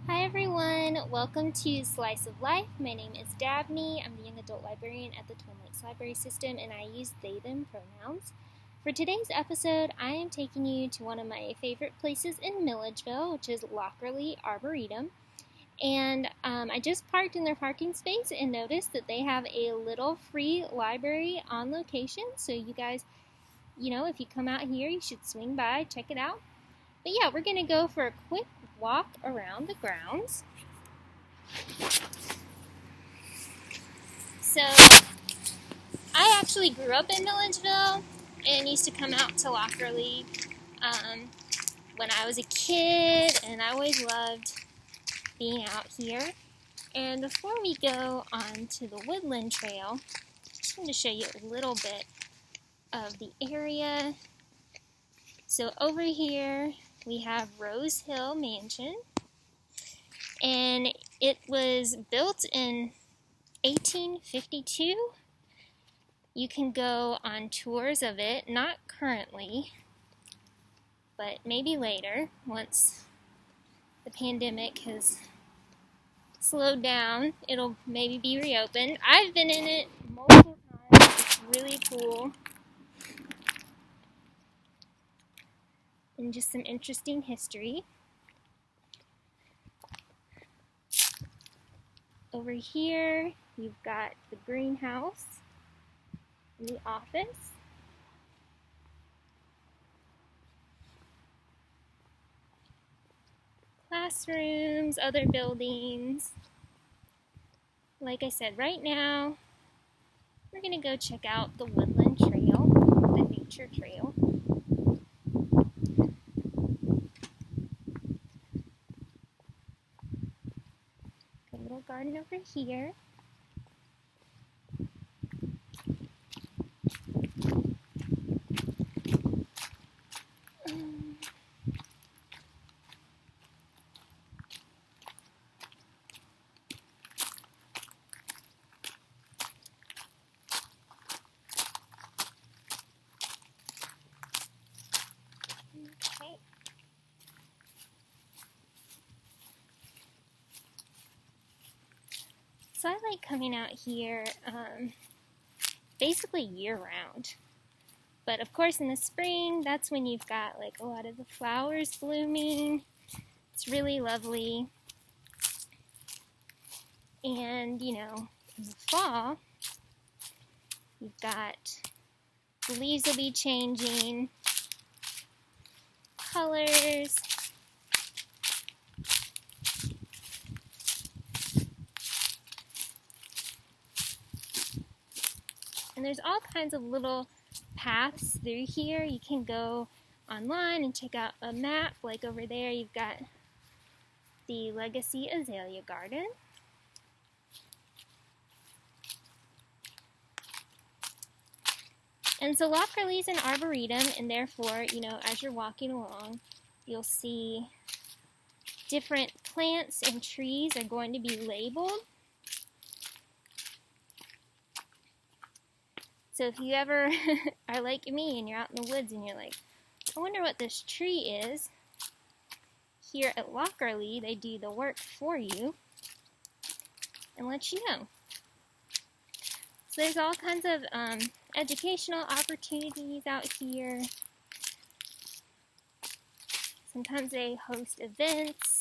Hi everyone, welcome to Slice of Life. My name is Dabney. I'm the young adult librarian at the Twin Lakes Library System and I use they/them pronouns. For today's episode, I am taking you to one of my favorite places in Milledgeville, which is Lockerly Arboretum. And I just parked in their parking space and noticed that they have a little free library on location. So you guys, if you come out here, you should swing by, check it out. But yeah, we're going to go for a quick walk around the grounds. So, I actually grew up in Milledgeville and used to come out to Lockerly when I was a kid, and I always loved being out here. And before we go on to the Woodland Trail, I just want to show you a little bit of the area. So over here we have Rose Hill Mansion, and it was built in 1852. You can go on tours of it, not currently, but maybe later, once the pandemic has slowed down, it'll maybe be reopened. I've been in it multiple times. It's really cool. And just some interesting history. Over here, you've got the greenhouse and the office. Classrooms, other buildings. Like I said, right now, we're going to go check out the Woodland Trail, the nature trail. A little garden over here. Okay. So I like coming out here basically year-round. But of course in the spring, that's when you've got like a lot of the flowers blooming. It's really lovely. And, in the fall, you've got the leaves will be changing, colors. And there's all kinds of little paths through here. You can go online and check out a map. Like over there, you've got the Legacy Azalea Garden. And so Lockerly's an arboretum, and therefore, as you're walking along, you'll see different plants and trees are going to be labeled. So if you ever are like me and you're out in the woods and you're like, I wonder what this tree is, here at Lockerly, they do the work for you and let you know. So there's all kinds of educational opportunities out here. Sometimes they host events.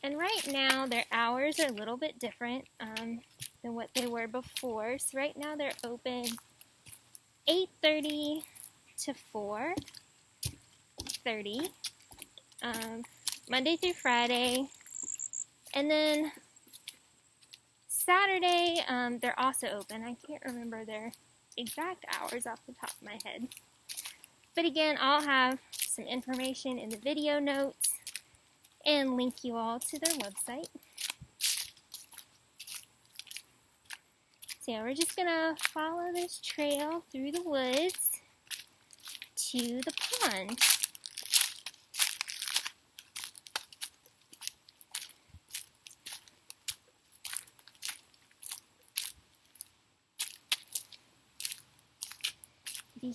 And right now, their hours are a little bit different than what they were before. So right now, they're open 8:30 to 4:30, Monday through Friday. And then Saturday, they're also open. I can't remember their exact hours off the top of my head. But again, I'll have some information in the video notes and link you all to their website. So yeah, we're just gonna follow this trail through the woods to the pond.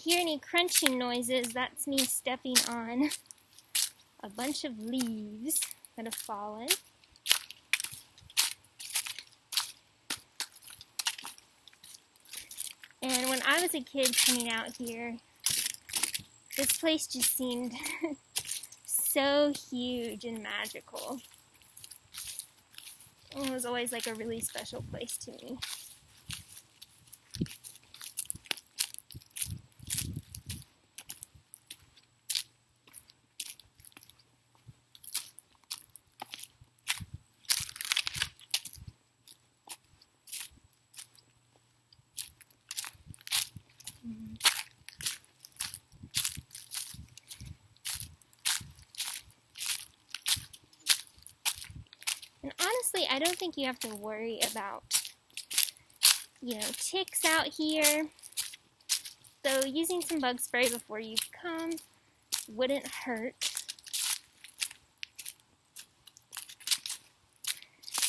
hear any crunching noises, that's me stepping on a bunch of leaves that have fallen. And when I was a kid coming out here, this place just seemed so huge and magical. It was always like a really special place to me. And honestly, I don't think you have to worry about, ticks out here. So using some bug spray before you come wouldn't hurt.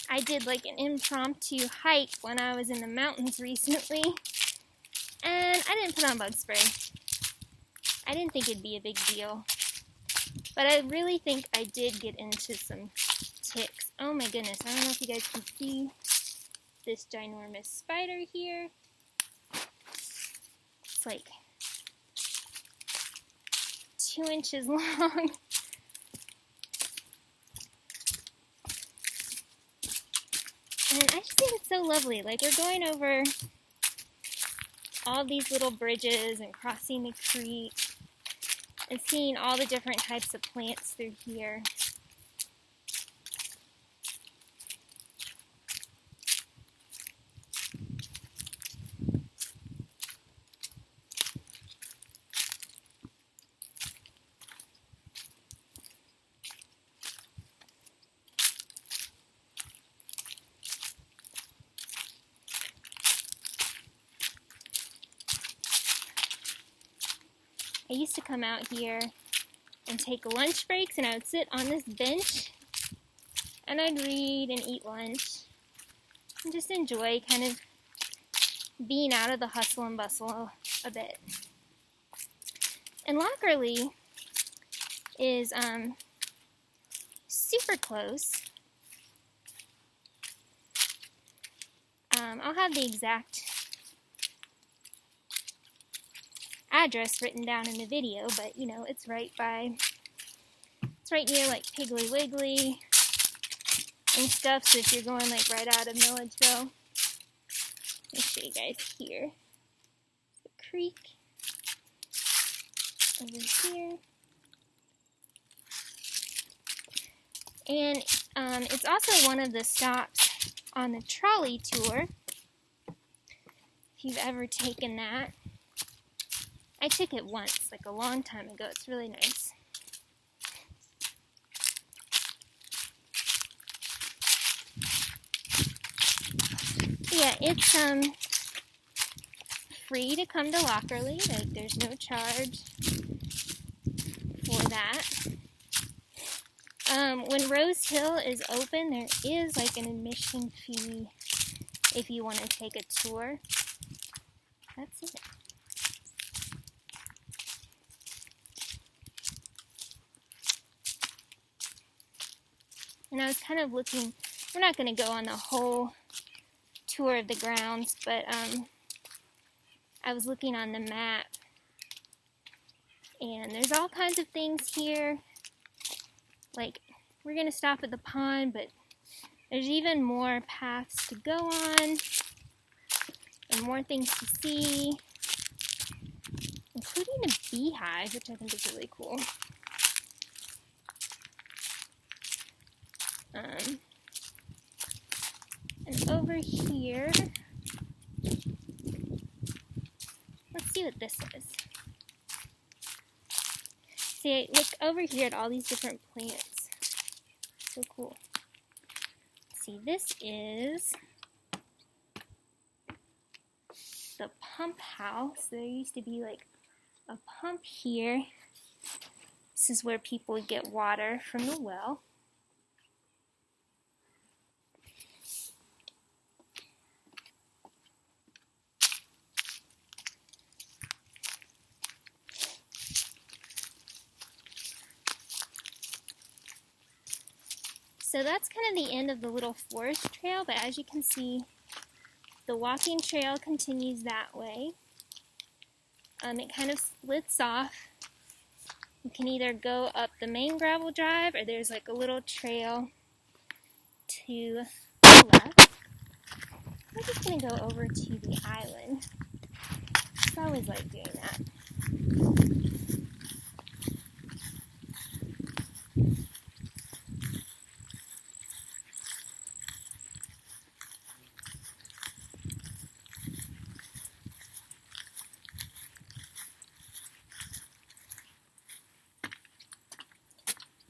I did like an impromptu hike when I was in the mountains recently, and I didn't put on bug spray. I didn't think it'd be a big deal, but I really think I did get into some ticks. Oh my goodness, I don't know if you guys can see this ginormous spider here. It's like 2 inches long. And I just think it's so lovely. Like, we're going over all these little bridges and crossing the creek and seeing all the different types of plants through here. I used to come out here and take lunch breaks, and I would sit on this bench and I'd read and eat lunch and just enjoy kind of being out of the hustle and bustle a bit. And Lockerly is super close. I'll have the exact address written down in the video, but it's right near like Piggly Wiggly and stuff. So if you're going like right out of Milledgeville, let me show you guys here. The creek over here, and it's also one of the stops on the trolley tour. If you've ever taken that. I took it once, like a long time ago. It's really nice. Yeah, it's free to come to Lockerly. Like, there's no charge for that. When Rose Hill is open, there is like an admission fee if you want to take a tour. That's it. And I was kind of looking, we're not going to go on the whole tour of the grounds, but I was looking on the map, and there's all kinds of things here. Like, we're going to stop at the pond, but there's even more paths to go on, and more things to see, including a beehive, which I think is really cool. And over here, let's see what this is. See, look over here at all these different plants. So cool. See, this is the pump house. There used to be like a pump here. This is where people would get water from the well. So that's kind of the end of the little forest trail, but as you can see, the walking trail continues that way. It kind of splits off. You can either go up the main gravel drive, or there's like a little trail to the left. I'm just going to go over to the island. I always like doing that.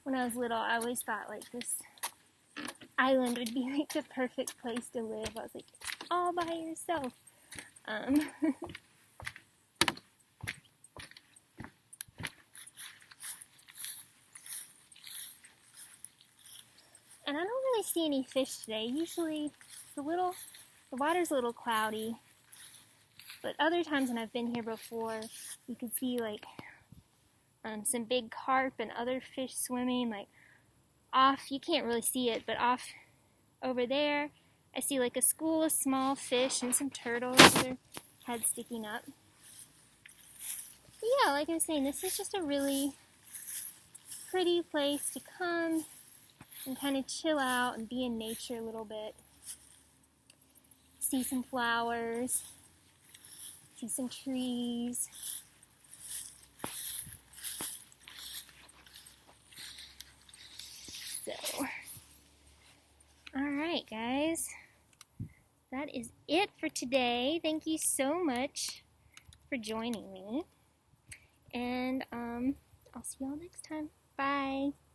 When I was little, I always thought like this island would be like the perfect place to live. I was like, all by yourself. And I don't really see any fish today. Usually the water's a little cloudy, but other times when I've been here before, you could see like some big carp and other fish swimming like off. You can't really see it, but off over there, I see like a school of small fish and some turtles with their heads sticking up. But yeah, like I was saying, this is just a really pretty place to come and kind of chill out and be in nature a little bit. See some flowers, see some trees. So, alright guys, that is it for today. Thank you so much for joining me, and I'll see y'all next time. Bye!